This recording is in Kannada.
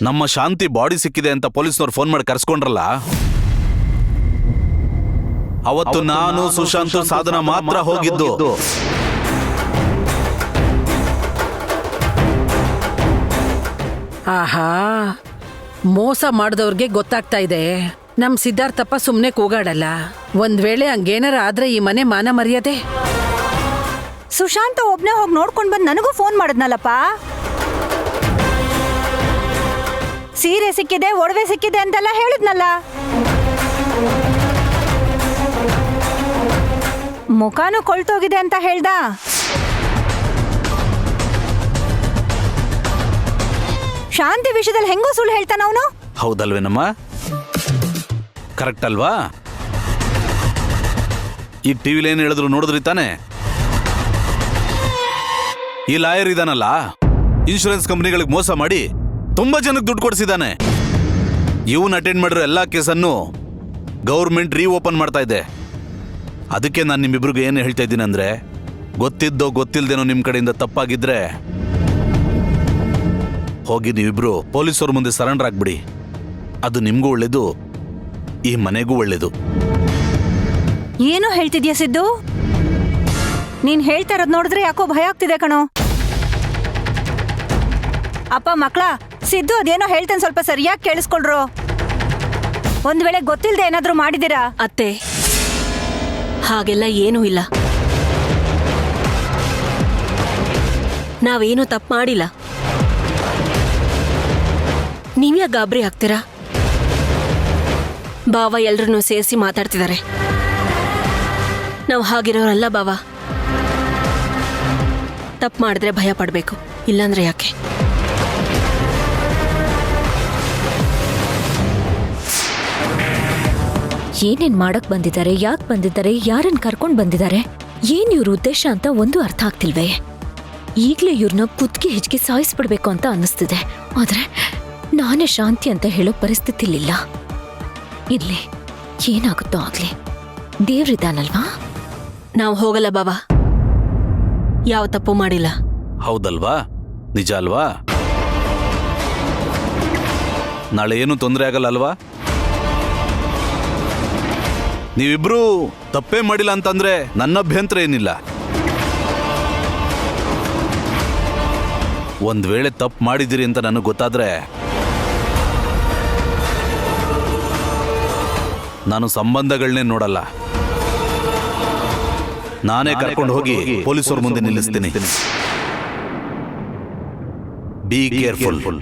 ನಮ್ಮ ಶಾಂತಿ ಬಾಡಿ ಸಿಕ್ಕಿದೆ ಅಂತ ಪೊಲೀಸ್ನವ್ರು ಫೋನ್ ಮಾಡಿ ಕರ್ಸ್ಕೊಂಡ್ರಲ್ಲ, ಅವತ್ತು ನಾನು ಸುಶಾಂತ್ ಸಾಧನ ಮಾತ್ರ ಹೋಗಿದ್ದು. ಆಹಾ, ಮೋಸ ಮಾಡಿದವ್ರಿಗೆ ಗೊತ್ತಾಗ್ತಾ ಇದೆ. ನಮ್ ಸಿದ್ಧಾರ್ಥಪ್ಪ ಸುಮ್ನೆ ಕೂಗಾಡಲ್ಲ. ಒಂದ್ ವೇಳೆ ಹಂಗೇನಾರ ಆದ್ರೆ ಈ ಮನೆ ಮಾನ ಮರ್ಯಾದೆ. ಸುಶಾಂತ ಒಬ್ನೇ ಹೋಗಿ ನೋಡ್ಕೊಂಡ್ ಬಂದ್ ನನಗೂ ಫೋನ್ ಮಾಡಿದ್ನಲ್ಲಪ್ಪ. ಸೀರೆ ಸಿಕ್ಕಿದೆ, ಒಡವೆ ಸಿಕ್ಕಿದೆ ಅಂತೆಲ್ಲ ಹೇಳಿದ್ನಲ್ಲ. ಮುಖಾನು ಕೊಳ್ತೋಗಿದೆ ಅಂತ ಹೇಳ್ದ. ಶಾಂತಿ ವಿಷಯದಲ್ಲಿ ಹೆಂಗೋ ಸುಳ್ಳು ಹೇಳ್ತಾನ ಅವನು. ಹೌದಲ್ವೇನಮ್ಮ? ಕರೆಕ್ಟ್ ಅಲ್ವಾ? ಈಗ ಟಿವಿಲಿ ಏನ್ ಹೇಳಿದ್ರು ನೋಡಿದ್ರಿ ತಾನೆ? ಈ ಲಾಯರ್ ಇದಾನಲ್ಲ, ಇನ್ಶೂರೆನ್ಸ್ ಕಂಪನಿಗಳಿಗೆ ಮೋಸ ಮಾಡಿ ತುಂಬಾ ಜನಕ್ಕೆ ದುಡ್ಡು ಕೊಡಿಸಿದಾನೆ. ಇವನ್ ಅಟೆಂಡ್ ಮಾಡಿರೋ ಎಲ್ಲಾ ಕೇಸನ್ನು ಗೌರ್ಮೆಂಟ್ ಓಪನ್ ಮಾಡ್ತಾ ಇದೆ. ಅದಕ್ಕೆ ನಾನು ನಿಮ್ಮಿಬ್ರಿಗೆ ಏನು ಹೇಳ್ತಾ ಇದ್ದೀನಿ ಅಂದ್ರೆ, ಗೊತ್ತಿದ್ದೋ ಗೊತ್ತಿಲ್ದೇನೋ ನಿಮ್ ಕಡೆಯಿಂದ ತಪ್ಪಾಗಿದ್ರೆ ಹೋಗಿ ನೀವಿಬ್ರು ಪೊಲೀಸವ್ರ ಮುಂದೆ ಸರೆಂಡರ್ ಆಗ್ಬಿಡಿ. ಅದು ನಿಮ್ಗೂ ಒಳ್ಳೇದು, ಈ ಮನೆಗೂ ಒಳ್ಳೇದು. ಏನು ಹೇಳ್ತಿದ್ಯಾ ಸಿದ್ದು? ನೀನ್ ಹೇಳ್ತಾ ಇರೋದ್ ನೋಡಿದ್ರೆ ಯಾಕೋ ಭಯ ಆಗ್ತಿದೆ ಕಣೋ. ಅಪ್ಪ ಮಕ್ಳ, ಸಿದ್ದು ಅದೇನೋ ಹೇಳ್ತೇನೆ, ಸ್ವಲ್ಪ ಸರಿಯಾಗಿ ಕೇಳಿಸ್ಕೊಳ್ರು. ಒಂದ್ ವೇಳೆ ಗೊತ್ತಿಲ್ದೆ ಏನಾದ್ರೂ ಮಾಡಿದಿರಾ? ಅತ್ತೆ, ಹಾಗೆಲ್ಲ ಏನೂ ಇಲ್ಲ. ನಾವೇನು ತಪ್ಪು ಮಾಡಿಲ್ಲ. ನೀವ್ಯಾಕೆ ಗಾಬರಿ ಆಗ್ತೀರಾ? ಬಾವ ಎಲ್ರನ್ನೂ ಸೇರಿಸಿ ಮಾತಾಡ್ತಿದ್ದಾರೆ. ನಾವು ಹಾಗಿರೋರಲ್ಲ ಬಾವ. ತಪ್ಪು ಮಾಡಿದ್ರೆ ಭಯ ಪಡಬೇಕು, ಇಲ್ಲಾಂದ್ರೆ ಯಾಕೆ? ಏನೇನ್ ಮಾಡಕ್ ಬಂದಿದ್ದಾರೆ, ಯಾಕೆ ಬಂದಿದ್ದಾರೆ, ಯಾರನ್ನ ಕರ್ಕೊಂಡ್ ಬಂದಿದ್ದಾರೆ, ಏನ್ ಇವ್ರ ಉದ್ದೇಶ ಅಂತ ಒಂದು ಅರ್ಥ ಆಗ್ತಿಲ್ವೇ. ಈಗ್ಲೇ ಇವ್ರನ್ನ ಕುತ್ತಿಗೆ ಹೆಚ್ಚಿಗೆ ಸಾಯಿಸ್ಬಿಡ್ಬೇಕು ಅಂತ ಅನ್ನಿಸ್ತಿದೆ. ಆದ್ರೆ ನಾನೇ ಶಾಂತಿ ಅಂತ ಹೇಳೋ ಪರಿಸ್ಥಿತಿಲಿಲ್ಲ. ಇರ್ಲಿ, ಏನಾಗುತ್ತೋ ಆಗ್ಲಿ, ದೇವ್ರಿದಾನಲ್ವಾ. ನಾವು ಹೋಗಲ್ಲ ಬಾವ, ಯಾವ ತಪ್ಪು ಮಾಡಿಲ್ಲ. ಹೌದಲ್ವಾ? ನಿಜ ಅಲ್ವಾ? ನಾಳೆ ಏನು ತೊಂದರೆ ಆಗಲ್ಲ ಅಲ್ವಾ? ನೀವಿಬ್ರು ತಪ್ಪೇ ಮಾಡಿಲ್ಲ ಅಂತಂದ್ರೆ ನನ್ನ ಅಭ್ಯಂತರ ಏನಿಲ್ಲ. ಒಂದ್ ವೇಳೆ ತಪ್ಪು ಮಾಡಿದಿರಿ ಅಂತ ನನಗೆ ಗೊತ್ತಾದ್ರೆ ನಾನು ಸಂಬಂಧಗಳನ್ನೇ ನೋಡಲ್ಲ, ನಾನೇ ಕರ್ಕೊಂಡು ಹೋಗಿ ಪೊಲೀಸರ ಮುಂದೆ ನಿಲ್ಲಿಸ್ತೀನಿ. Be careful.